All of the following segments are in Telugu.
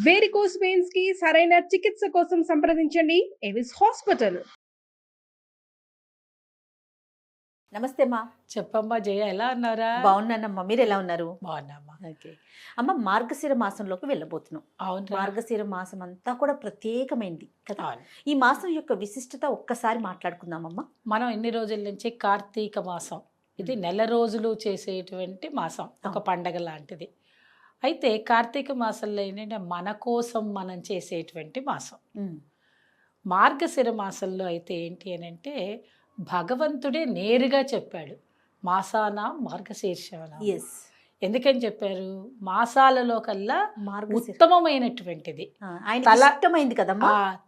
వేరికోస్ వెయిన్స్ కి సరైన చికిత్స కోసం సంప్రదించండి ఎవిస్ హాస్పిటల్. నమస్తే అమ్మా. చెప్పమ్మా జయ, ఎలా అన్నారా? బాగున్నానమ్మా, మీరు ఎలా ఉన్నారు? బాగున్నామ్మా. ఓకే అమ్మ, మార్గశిర మాసంలోకి వెళ్ళబోతున్నాం. అవును, మార్గశిర మాసం అంతా కూడా ప్రత్యేకమైంది కదా. ఈ మాసం యొక్క విశిష్టత ఒక్కసారి మాట్లాడుకుందామమ్మా. మనం ఇన్ని రోజుల నుంచి కార్తీక మాసం, ఇది నెల రోజులు చేసేటువంటి మాసం, ఒక పండగ లాంటిది. అయితే కార్తీక మాసంలో ఏంటంటే మన కోసం మనం చేసేటువంటి మాసం. మార్గశిర మాసంలో అయితే ఏంటి అని అంటే భగవంతుడే నేరుగా చెప్పాడు, మాసాన మార్గశీర్షాన. ఎందుకని చెప్పారు? మాసాలలో కల్లా ఉత్తమమైనటువంటిది,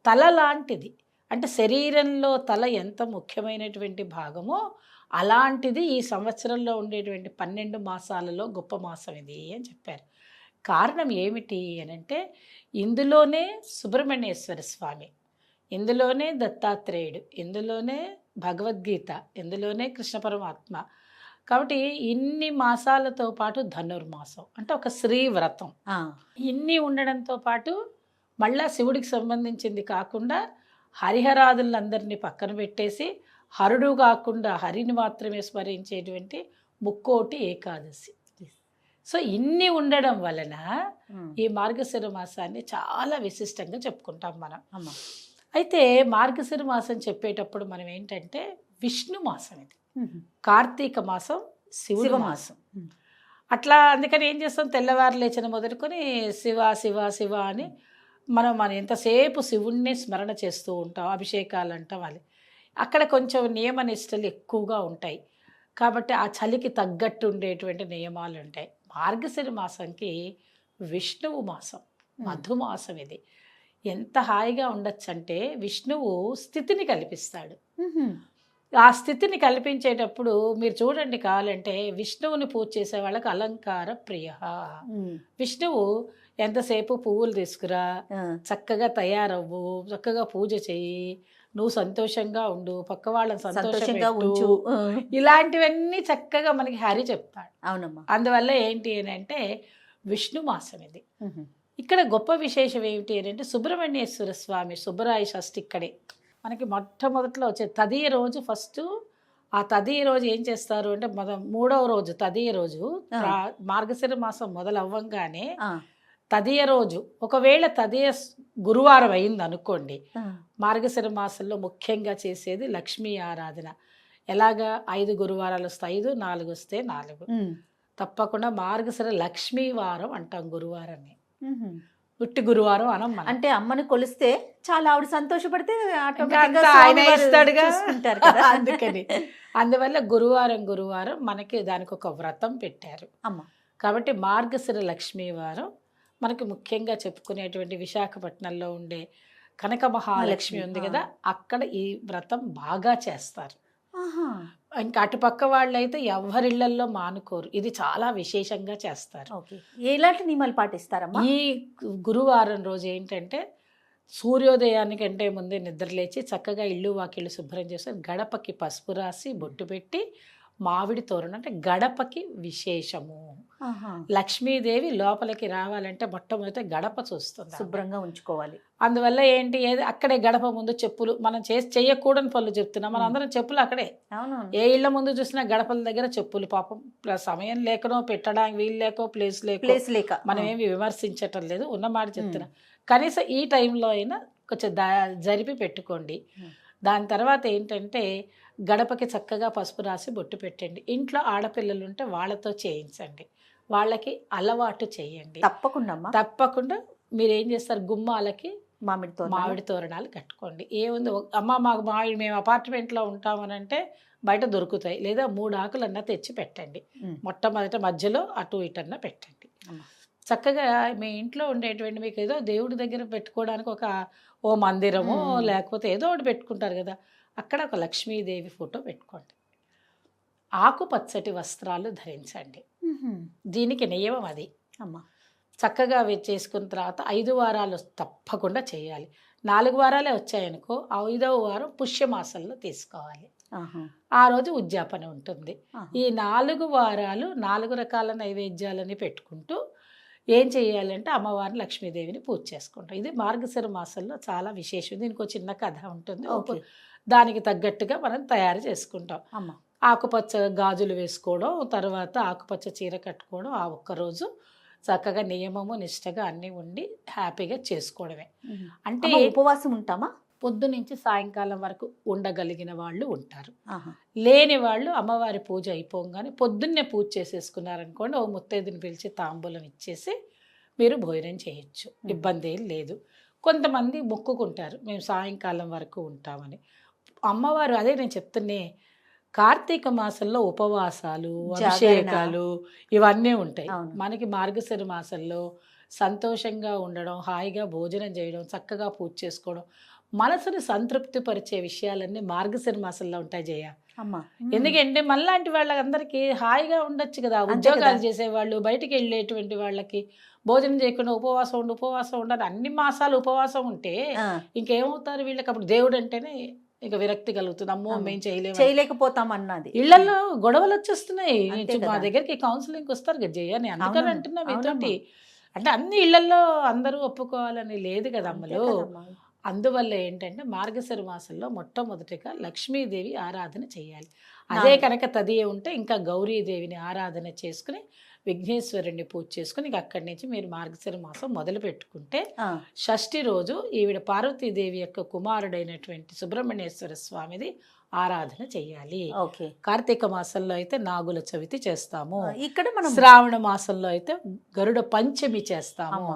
తల లాంటిది. అంటే శరీరంలో తల ఎంత ముఖ్యమైనటువంటి భాగమో అలాంటిది ఈ సంవత్సరంలో ఉండేటువంటి 12 మాసాలలో గొప్ప మాసం ఇది అని చెప్పారు. కారణం ఏమిటి అనంటే ఇందులోనే సుబ్రహ్మణ్యేశ్వర స్వామి, ఇందులోనే దత్తాత్రేయుడు, ఇందులోనే భగవద్గీత, ఇందులోనే కృష్ణ పరమాత్మ. కాబట్టి ఇన్ని మాసాలతో పాటు ధనుర్మాసం అంటే ఒక శ్రీ వ్రతం, ఇన్ని ఉండడంతో పాటు మళ్ళా శివుడికి సంబంధించింది కాకుండా హరిహరాదులందరినీ పక్కన పెట్టేసి హరుడు కాకుండా హరిని మాత్రమే స్మరించేటువంటి ముక్కోటి ఏకాదశి. సో ఇన్ని ఉండడం వలన ఈ మార్గశిర మాసాన్ని చాలా విశిష్టంగా చెప్పుకుంటాం మనం. అయితే మార్గశిర మాసం చెప్పేటప్పుడు మనం ఏంటంటే విష్ణు మాసం, ఇది కార్తీక మాసం శివుడి మాసం. అట్లా అందుకని ఏం చేస్తాం, తెల్లవారు లేచిన మొదలుకొని శివ శివ శివ అని మనం ఎంతసేపు శివుణ్ణి స్మరణ చేస్తూ ఉంటాం, అభిషేకాలు అంటాం. అది అక్కడ కొంచెం నియమ నిష్టలు ఎక్కువగా ఉంటాయి కాబట్టి ఆ చలికి తగ్గట్టు ఉండేటువంటి నియమాలు ఉంటాయి. మార్గశిర మాసంకి విష్ణువు మాసం, మధుమాసం. ఇది ఎంత హాయిగా ఉండొచ్చు అంటే విష్ణువు స్థితిని కల్పిస్తాడు. ఆ స్థితిని కల్పించేటప్పుడు మీరు చూడండి, కావాలంటే విష్ణువుని పూజ చేసే వాళ్ళకి అలంకార ప్రియ. విష్ణువు ఎంతసేపు పువ్వులు తీసుకురా, చక్కగా తయారవ్వు, చక్కగా పూజ చెయ్యి, నువ్వు సంతోషంగా ఉండు, పక్క వాళ్ళని సంతోషంగా ఉంచు, ఇలాంటివన్నీ చక్కగా మనకి హరి చెప్తాడు. అవునమ్మా. అందువల్ల ఏంటి అని అంటే విష్ణు మాసం ఇది. ఇక్కడ గొప్ప విశేషం ఏమిటి అని అంటే సుబ్రహ్మణ్యేశ్వర స్వామి సుబ్బరాయ షష్ఠి ఇక్కడే మనకి మొట్టమొదట్లో వచ్చే తదియ రోజు. ఫస్ట్ ఆ తదియ రోజు ఏం చేస్తారు అంటే 3వ రోజు తదియ రోజు, మార్గశిర మాసం మొదలవ్వంగానే తదియ రోజు, ఒకవేళ తదియ గురువారం అయింది అనుకోండి, మార్గశిర మాసంలో ముఖ్యంగా చేసేది లక్ష్మీ ఆరాధన. ఎలాగా 5 గురువారాలు వస్తాయి, 5 4 వస్తే 4, తప్పకుండా మార్గశిర లక్ష్మీ వారం అంటాం గురువారాన్ని. పుట్టి గురువారం అనం. అంటే అమ్మని కొలిస్తే చాలా ఆవిడ సంతోషపడితే ఆయన ఇస్తాడుగా, అందుకని అందువల్ల గురువారం మనకి దానికి ఒక వ్రతం పెట్టారు అమ్మ. కాబట్టి మార్గశిర లక్ష్మీ వారం మనకి ముఖ్యంగా చెప్పుకునేటువంటి విశాఖపట్నంలో ఉండే కనక మహాలక్ష్మి ఉంది కదా, అక్కడ ఈ వ్రతం బాగా చేస్తారు. ఇంకా అటుపక్క వాళ్ళైతే ఎవరిళ్లల్లో మానుకోరు, ఇది చాలా విశేషంగా చేస్తారు. ఎలాంటి నియమాలు పాటిస్తారమ్మా? ఈ గురువారం రోజు ఏంటంటే సూర్యోదయానికంటే ముందే నిద్రలేచి చక్కగా ఇల్లు వాకిళ్ళు శుభ్రం చేసి గడపకి పసుపు రాసి బొట్టు పెట్టి మామిడి తోరణం, అంటే గడపకి విశేషము. లక్ష్మీదేవి లోపలికి రావాలంటే మొట్టమొదటి గడప చూస్తుంది, శుభ్రంగా ఉంచుకోవాలి. అందువల్ల ఏంటి, అక్కడే గడప ముందు చెప్పులు, మనం చేయకూడని పనులు చెప్తున్నాం, మన అందరం చెప్పులు అక్కడే. ఏ ఇళ్ల ముందు చూసినా గడపల దగ్గర చెప్పులు. పాపం సమయం లేకనో పెట్టడానికి వీలు లేకో ప్లేస్ లేక మనం ఏమి విమర్శించటం లేదు, ఉన్నమాట చెప్తున్నాం. కనీసం ఈ టైంలో అయినా కొంచెం జరిపి పెట్టుకోండి. దాని తర్వాత ఏంటంటే గడపకి చక్కగా పసుపు రాసి బొట్టు పెట్టండి. ఇంట్లో ఆడపిల్లలు ఉంటే వాళ్ళతో చేయించండి, వాళ్ళకి అలవాటు చేయండి. తప్పకుండా మీరు ఏం చేస్తారు, గుమ్మాలకి మామిడి తోరణాలు కట్టుకోండి. ఏముంది, అమ్మ మాకు మేము అపార్ట్మెంట్లో ఉంటామనంటే బయట దొరుకుతాయి, లేదా 3 ఆకులన్నా తెచ్చి పెట్టండి. మొట్టమొదట మధ్యలో అటు ఇటన్నా పెట్టండి. చక్కగా మీ ఇంట్లో ఉండేటువంటి మీకు ఏదో దేవుడి దగ్గర పెట్టుకోవడానికి ఓ మందిరమో లేకపోతే ఏదో ఒకటి పెట్టుకుంటారు కదా, అక్కడ ఒక లక్ష్మీదేవి ఫోటో పెట్టుకోండి. ఆకుపచ్చటి వస్త్రాలు ధరించండి. దీనికి నియమం అది అమ్మ. చక్కగా చేసుకున్న తర్వాత 5 వారాలు తప్పకుండా చేయాలి. 4 వారాలే వచ్చాయనుకో, 5వ వారం పుష్యమాసంలో తీసుకోవాలి. ఆ రోజు ఉద్యాపన ఉంటుంది. ఈ 4 వారాలు 4 రకాల నైవేద్యాలని పెట్టుకుంటూ ఏం చేయాలంటే అమ్మవారిని లక్ష్మీదేవిని పూజ చేసుకుంటాం. ఇది మార్గశిర మాసంలో చాలా విశేషం. దీనికి ఒక చిన్న కథ ఉంటుంది. ఓకే. దానికి తగ్గట్టుగా మనం తయారు చేసుకుంటాం. అమ్మ. ఆకుపచ్చ గాజులు వేసుకోవడం, తర్వాత ఆకుపచ్చ చీర కట్టుకోవడం, ఆ ఒక్కరోజు చక్కగా నియమము నిష్టగా అన్నీ ఉండి హ్యాపీగా చేసుకోవడమే. అంటే అమ్మ, ఉపవాసం ఉంటామా? పొద్దు నుంచి సాయంకాలం వరకు ఉండగలిగిన వాళ్ళు ఉంటారు. ఆహా. లేని వాళ్ళు అమ్మవారి పూజ అయిపోగానే పొద్దున్నే పూజ చేసేసుకున్నారనుకోండి, ఓ ముత్తైదుని పిలిచి తాంబూలం ఇచ్చేసి మీరు భోజనం చేయొచ్చు, ఇబ్బంది ఏం లేదు. కొంతమంది మొక్కుకుంటారు మేము సాయంకాలం వరకు ఉంటామని. అమ్మవారు అదే నేను చెప్తున్నే, కార్తీక మాసంలో ఉపవాసాలు, అభిషేకాలు ఇవన్నీ ఉంటాయి. మనకి మార్గశిర మాసంలో సంతోషంగా ఉండడం, హాయిగా భోజనం చేయడం, చక్కగా పూజ చేసుకోవడం, మనసుని సంతృప్తి పరిచే విషయాలన్నీ మార్గశిర మాసంలో ఉంటాయి జయ. ఎందుకంటే మనలాంటి వాళ్ళందరికీ హాయిగా ఉండొచ్చు కదా, ఉద్యోగాలు చేసేవాళ్ళు, బయటికి వెళ్ళేటువంటి వాళ్ళకి భోజనం చేయకుండా ఉపవాసం ఉండాలి. అన్ని మాసాలు ఉపవాసం ఉంటే ఇంకేమవుతారు వీళ్ళకి? అప్పుడు దేవుడు అంటేనే ఇక విరక్తి కలుగుతుంది. అమ్మో మేము చేయలేకపోతాం అన్నది. ఇళ్లలో గొడవలు వచ్చేస్తున్నాయి. మా దగ్గరికి కౌన్సిలింగ్ వస్తారు కదా జయ, నేను అందుకని అంటున్నా మీతోటి. అంటే అన్ని ఇళ్లలో అందరూ ఒప్పుకోవాలని లేదు కదా అమ్మలు. అందువల్ల ఏంటంటే మార్గశిర మాసంలో మొట్టమొదటిగా లక్ష్మీదేవి ఆరాధన చేయాలి. అదే కనుక తదియే ఉంటే ఇంకా గౌరీదేవిని ఆరాధన చేసుకుని విఘ్నేశ్వరుణ్ణి పూజ చేసుకుని ఇక అక్కడి నుంచి మీరు మార్గశిర మాసం మొదలు పెట్టుకుంటే షష్ఠి రోజు ఈవిడ పార్వతీదేవి యొక్క కుమారుడైనటువంటి సుబ్రహ్మణ్యేశ్వర స్వామిది ఆరాధన చెయ్యాలి. కార్తీక మాసంలో అయితే నాగుల చవితి చేస్తాము. ఇక్కడ మనం శ్రావణ మాసంలో అయితే గరుడ పంచమి చేస్తాము.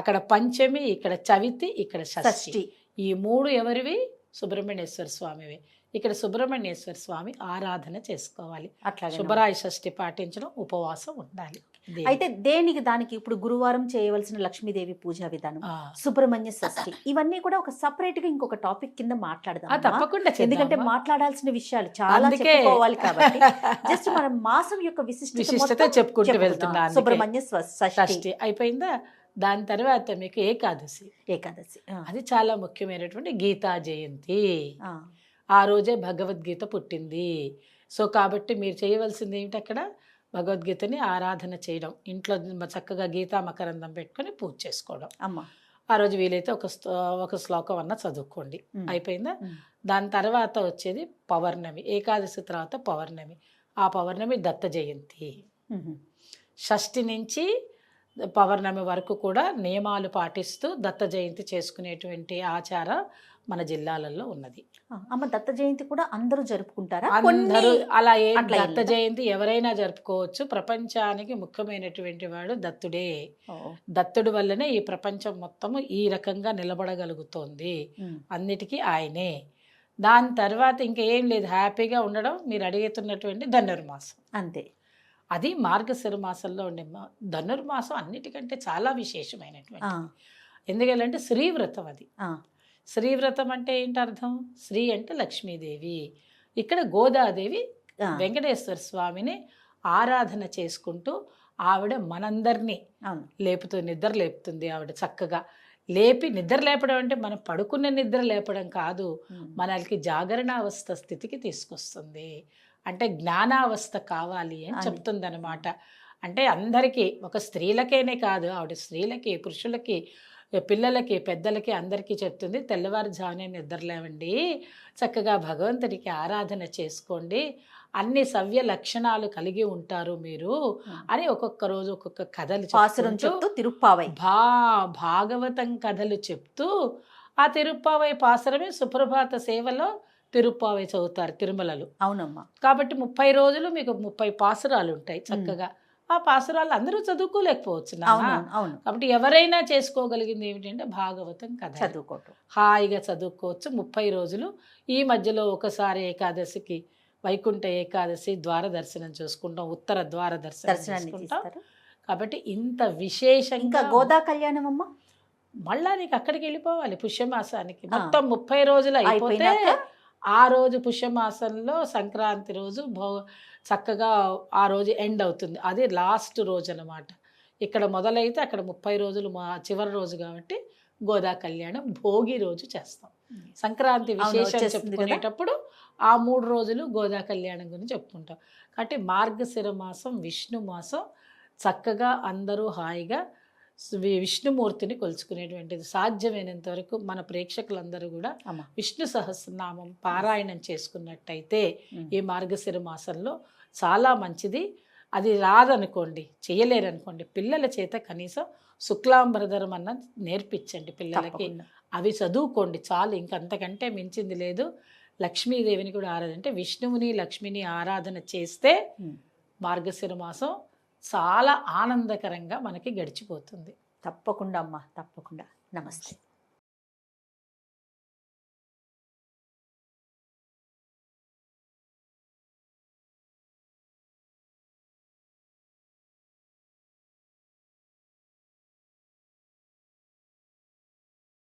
అక్కడ పంచమి, ఇక్కడ చవితి, ఇక్కడ షష్ఠి. ఈ మూడు ఎవరివి? సుబ్రహ్మణ్యేశ్వర స్వామివి. ఇక్కడ సుబ్రహ్మణ్యేశ్వర స్వామి ఆరాధన చేసుకోవాలి. అట్లా శుభరాయ షష్ఠి పాటించడం, ఉపవాసం ఉండాలి. అయితే దేనికి దానికి ఇప్పుడు గురువారం చేయవలసిన లక్ష్మీదేవి పూజా విధానం, సుబ్రహ్మణ్య షష్ఠి, ఇవన్నీ కూడా ఒక సపరేట్ గా ఇంకొక టాపిక్ కింద మాట్లాడదాం. తప్పకుండా, ఎందుకంటే మాట్లాడాల్సిన విషయాలు చాలా చెప్పుకోవాలి కాబట్టి జస్ట్ మనం మాసం యొక్క విశిష్టత చెప్పుకుంటూ వెళ్తున్నాం. సుబ్రహ్మణ్య షష్ఠి అయిపోయిందా? దాని తర్వాత మీకు ఏకాదశి. అది చాలా ముఖ్యమైనటువంటి గీతా జయంతి. ఆ రోజే భగవద్గీత పుట్టింది. సో కాబట్టి మీరు చేయవలసింది ఏమిటి? అక్కడ భగవద్గీతని ఆరాధన చేయడం, ఇంట్లో చక్కగా గీతా మకరందం పెట్టుకొని పూజ చేసుకోవడం. ఆ రోజు వీలైతే ఒక శ్లోకం అన్న చదువుకోండి. అయిపోయిందా? దాని తర్వాత వచ్చేది పౌర్ణమి. ఏకాదశి తర్వాత పౌర్ణమి. ఆ పౌర్ణమి దత్త జయంతి. షష్ఠి నుంచి పౌర్ణమి వరకు కూడా నియమాలు పాటిస్తూ దత్త జయంతి చేసుకునేటువంటి ఆచారం మన జిల్లాలలో ఉన్నది. అమ్మ, దత్త జయంతి కూడా అందరూ జరుపుకుంటారా? అందరూ అలా దత్త జయంతి ఎవరైనా జరుపుకోవచ్చు. ప్రపంచానికి ముఖ్యమైనటువంటి వాడు దత్తుడే. దత్తుడి వల్లనే ఈ ప్రపంచం మొత్తము ఈ రకంగా నిలబడగలుగుతోంది. అన్నిటికీ ఆయనే. దాని తర్వాత ఇంకా ఏం లేదు, హ్యాపీగా ఉండడం. మీరు అడుగుతున్నటువంటి ధనుర్మాసం అంతే. అది మార్గశిర మాసంలో ఉండే ధనుర్మాసం అన్నిటికంటే చాలా విశేషమైనటువంటి. ఎందుకంటే శ్రీవ్రతం అది. శ్రీవ్రతం అంటే ఏంటి అర్థం? శ్రీ అంటే లక్ష్మీదేవి. ఇక్కడ గోదాదేవి వెంకటేశ్వర స్వామిని ఆరాధన చేసుకుంటూ ఆవిడ మనందరినీ నిద్ర లేపుతుంది. ఆవిడ చక్కగా లేపి, నిద్ర లేపడం అంటే మనం పడుకున్న నిద్ర లేపడం కాదు, మనకి జాగరణావస్థ స్థితికి తీసుకొస్తుంది. అంటే జ్ఞానావస్థ కావాలి అని చెప్తుంది అనమాట. అంటే అందరికీ, ఒక స్త్రీలకేనే కాదు, ఆవిడ స్త్రీలకి, పురుషులకి, పిల్లలకి, పెద్దలకి అందరికీ చెప్తుంది. తెల్లవారుజామునే నిద్రలేవండి, చక్కగా భగవంతుడికి ఆరాధన చేసుకోండి, అన్ని సవ్య లక్షణాలు కలిగి ఉంటారు మీరు అని ఒక్కొక్క రోజు ఒక్కొక్క కథలు చెప్తూ తిరుప్పావై భాగవతం కథలు చెప్తూ ఆ తిరుప్పావై పాసరమే సుప్రభాత సేవలో తిరుప్పావై చదువుతారు తిరుమలలో. అవునమ్మా. కాబట్టి 30 రోజులు మీకు 30 పాసురాలు ఉంటాయి చక్కగా. ఆ పాసురాలు అందరూ చదువుకోలేకపోవచ్చు. కాబట్టి ఎవరైనా చేసుకోగలిగింది ఏమిటంటే భాగవతం కథ చదువుకోవటం, హాయిగా చదువుకోవచ్చు 30 రోజులు. ఈ మధ్యలో ఒకసారి ఏకాదశికి వైకుంఠ ఏకాదశి ద్వార దర్శనం చూసుకుంటాం, ఉత్తర ద్వార దర్శనం చేసుకుంటాం. కాబట్టి ఇంత విశేషంగా గోదా కళ్యాణం అమ్మ, మళ్ళా నీకు అక్కడికి వెళ్ళిపోవాలి పుష్యమాసానికి. మొత్తం 30 రోజులు అయిపోతే ఆ రోజు పుష్యమాసంలో సంక్రాంతి రోజు చక్కగా ఆ రోజు ఎండ్ అవుతుంది. అది లాస్ట్ రోజు అన్నమాట. ఇక్కడ మొదలైతే అక్కడ 30 రోజులు చివరి రోజు కాబట్టి గోదా కళ్యాణం భోగి రోజు చేస్తాం. సంక్రాంతి విశేషం చెప్పుకునేటప్పుడు ఆ 3 రోజులు గోదా కళ్యాణం గురించి చెప్పుకుంటాం. కాబట్టి మార్గశిర మాసం, విష్ణు మాసం చక్కగా అందరూ హాయిగా విష్ణుమూర్తిని కొలుచుకునేటువంటిది. సాధ్యమైనంత వరకు మన ప్రేక్షకులందరూ కూడా అమ్మ. విష్ణు సహస్రనామం పారాయణం చేసుకున్నట్టయితే ఉమ్. ఈ మార్గశిర మాసంలో చాలా మంచిది. అది రాదనుకోండి, చేయలేరనుకోండి, పిల్లల చేత కనీసం శుక్లాంబరధరం అన్న నేర్పించండి పిల్లలకి. తప్పకుండా. అవి చదువుకోండి చాలు, ఇంకంతకంటే మించింది లేదు. లక్ష్మీదేవిని కూడా ఆరాధన, అంటే విష్ణువుని లక్ష్మిని ఆరాధన చేస్తే ఉమ్. మార్గశిర మాసం చాలా ఆనందకరంగా మనకి గడిచిపోతుంది. తప్పకుండా అమ్మా, తప్పకుండా. నమస్తే.